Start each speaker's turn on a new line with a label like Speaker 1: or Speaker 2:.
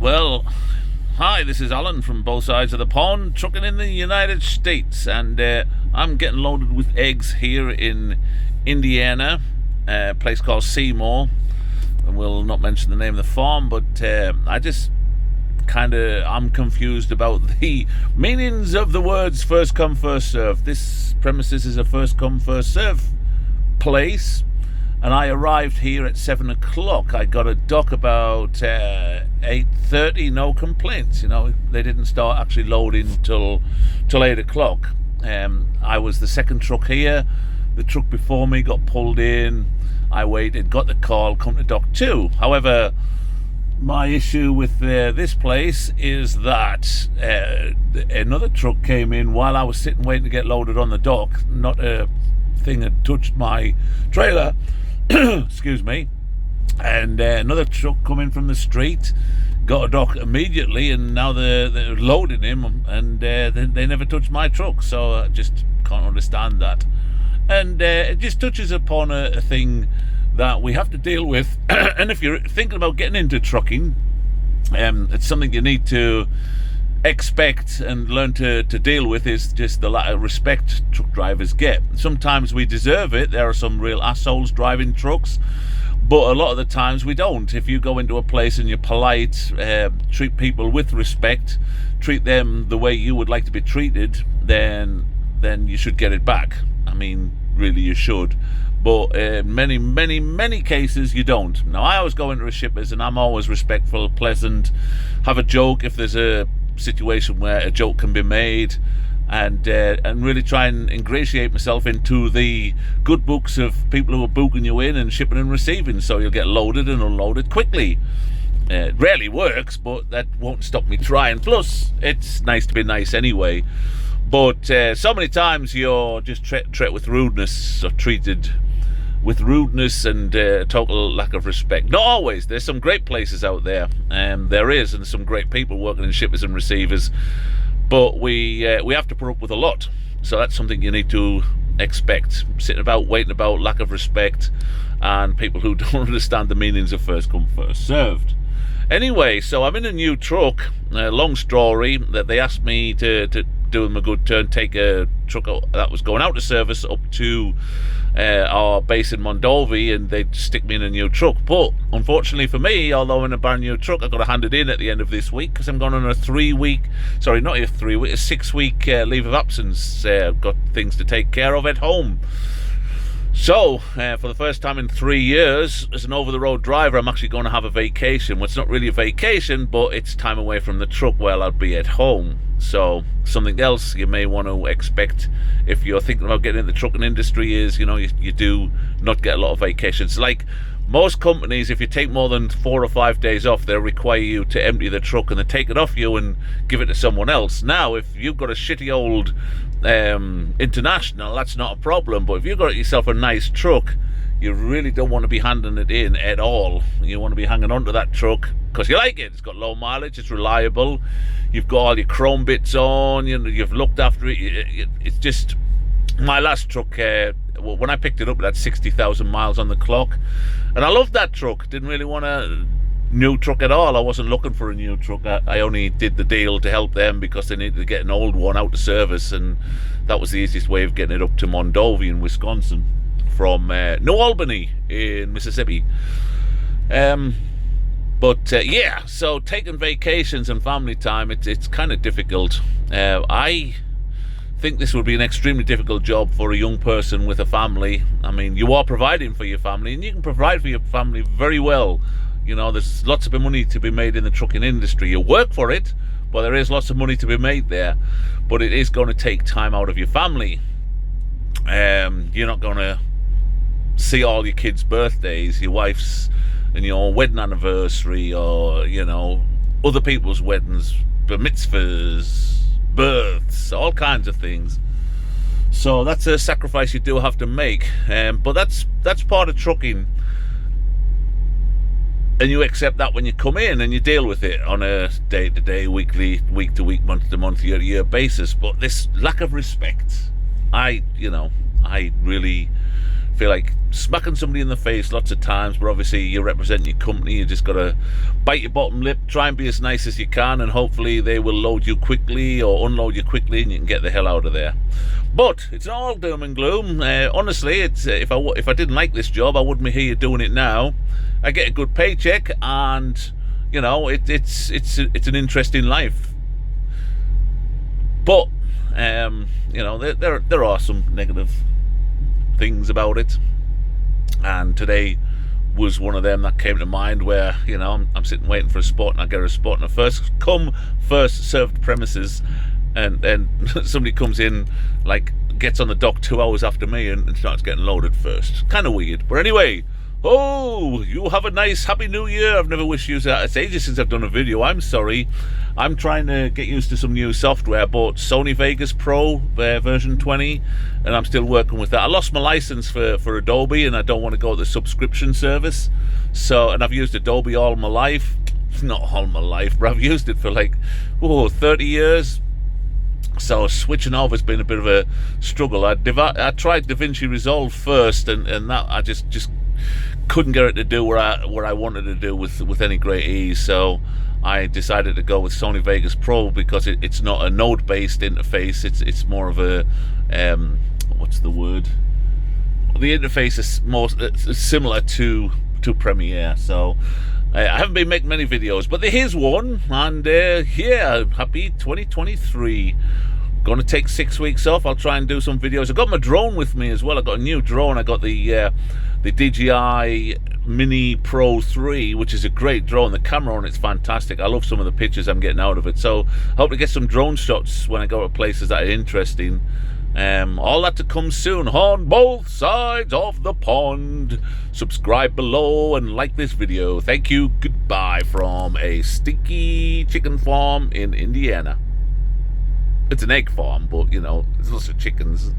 Speaker 1: Well, hi, this is Alan from both sides of the pond, trucking in the United States, and I'm getting loaded with eggs here in Indiana, a place called Seymour, and we'll not mention the name of the farm, but I'm confused about the meanings of the words first come, first serve. This premises is a first come, first serve place, and I arrived here at 7 o'clock. I got a dock about 8:30, no complaints. They didn't start actually loading till 8 o'clock. I was the second truck here. The truck before me got pulled in. I waited, got the call, come to dock 2. However, my issue with this place is that another truck came in while I was sitting waiting to get loaded on the dock. Not a thing had touched my trailer. Excuse me. And another truck come in from the street, got a dock immediately, and now they're loading him, and they never touched my truck. So I just can't understand that. And it just touches upon a thing that we have to deal with. And if you're thinking about getting into trucking, it's something you need to expect and learn to deal with, is just the lack of respect truck drivers get. Sometimes we deserve it. There are some real assholes driving trucks, but a lot of the times we don't. If you go into a place and you're polite, treat people with respect, treat them the way you would like to be treated, then you should get it back. I mean, really you should. But in many cases you don't. Now, I always go into a shippers and I'm always respectful, pleasant, have a joke if there's a situation where a joke can be made, and really try and ingratiate myself into the good books of people who are booking you in and shipping and receiving, so you'll get loaded and unloaded quickly. It rarely works, but that won't stop me trying. Plus, it's nice to be nice anyway. But so many times you're just treated with rudeness, or treated with rudeness and total lack of respect. Not always. There's some great places out there, and some great people working in shippers and receivers. But we have to put up with a lot. So that's something you need to expect. Sitting about, waiting about, lack of respect, and people who don't understand the meanings of first come, first served. Anyway, so I'm in a new truck. Long story, that they asked me to do them a good turn, take a truck that was going out to service up to our base in Mondovi, and they'd stick me in a new truck. But unfortunately for me, although in a brand new truck, I've got to hand it in at the end of this week, because I'm going on a 6-week leave of absence. I've got things to take care of at home. So, for the first time in 3 years, as an over-the-road driver, I'm actually going to have a vacation. Well, it's not really a vacation, but it's time away from the truck while I'll be at home. So, something else you may want to expect if you're thinking about getting in the trucking industry is, you do not get a lot of vacations. Like most companies, if you take more than 4 or 5 days off, they'll require you to empty the truck and then take it off you and give it to someone else. Now, if you've got a shitty old International, that's not a problem. But if you've got yourself a nice truck, you really don't want to be handing it in at all. You want to be hanging on to that truck because you like it. It's got low mileage, it's reliable, you've got all your chrome bits on, you've looked after it. It's just, my last truck, when I picked it up, it had 60,000 miles on the clock, and I loved that truck. Didn't really want a new truck at all. I wasn't looking for a new truck. I only did the deal to help them because they needed to get an old one out to service, and that was the easiest way of getting it up to Mondovi in Wisconsin from New Albany in Mississippi. So taking vacations and family time, it's kind of difficult. I think this would be an extremely difficult job for a young person with a family. I mean, you are providing for your family, and you can provide for your family very well. There's lots of money to be made in the trucking industry. You work for it, but there is lots of money to be made there. But it is going to take time out of your family. You're not going to see all your kids' birthdays, your wife's and your wedding anniversary, or other people's weddings, bar mitzvahs, births, all kinds of things. So that's a sacrifice you do have to make. But that's part of trucking. And you accept that when you come in, and you deal with it on a day-to-day, weekly, week-to-week, month-to-month, year-to-year basis. But this lack of respect, I really feel like smacking somebody in the face lots of times, but obviously you're representing your company. You just got to bite your bottom lip, try and be as nice as you can, and hopefully they will load you quickly or unload you quickly and you can get the hell out of there. But it's not all doom and gloom. Honestly, it's if I didn't like this job, I wouldn't be here doing it now. I get a good paycheck, and you know, it's an interesting life. But you know, there are some negative things about it, and today was one of them that came to mind, where, you know, I'm sitting waiting for a spot, and I get a spot on a first come first served premises, and then somebody comes in, like, gets on the dock 2 hours after me and starts getting loaded first. Kind of weird. But anyway, oh, you have a nice happy new year. I've never wished you that. It's ages since I've done a video. I'm sorry. I'm trying to get used to some new software. I bought Sony Vegas Pro version 20, and I'm still working with that. I lost my license for Adobe, and I don't want to go to the subscription service. So, and I've used Adobe all my life. Not all my life, but I've used it for like 30 years. So switching off has been a bit of a struggle. I tried DaVinci Resolve first, and that I just couldn't get it to do what I wanted to do with any great ease. So I decided to go with Sony Vegas Pro, because it's not a node-based interface. It's more of a what's the word? The interface is more similar to Premiere. So I haven't been making many videos, but here's one, and yeah, happy 2023. Going to take 6 weeks off. I'll try and do some videos. I've got my drone with me as well. I've got a new drone. I got the DJI Mini Pro 3, which is a great drone. The camera on it's fantastic. I love some of the pictures I'm getting out of it. So I hope to get some drone shots when I go to places that are interesting. All that to come soon on both sides of the pond. Subscribe below and like this video. Thank you. Goodbye from a stinky chicken farm in Indiana. It's an egg farm, but you know, there's lots of chickens.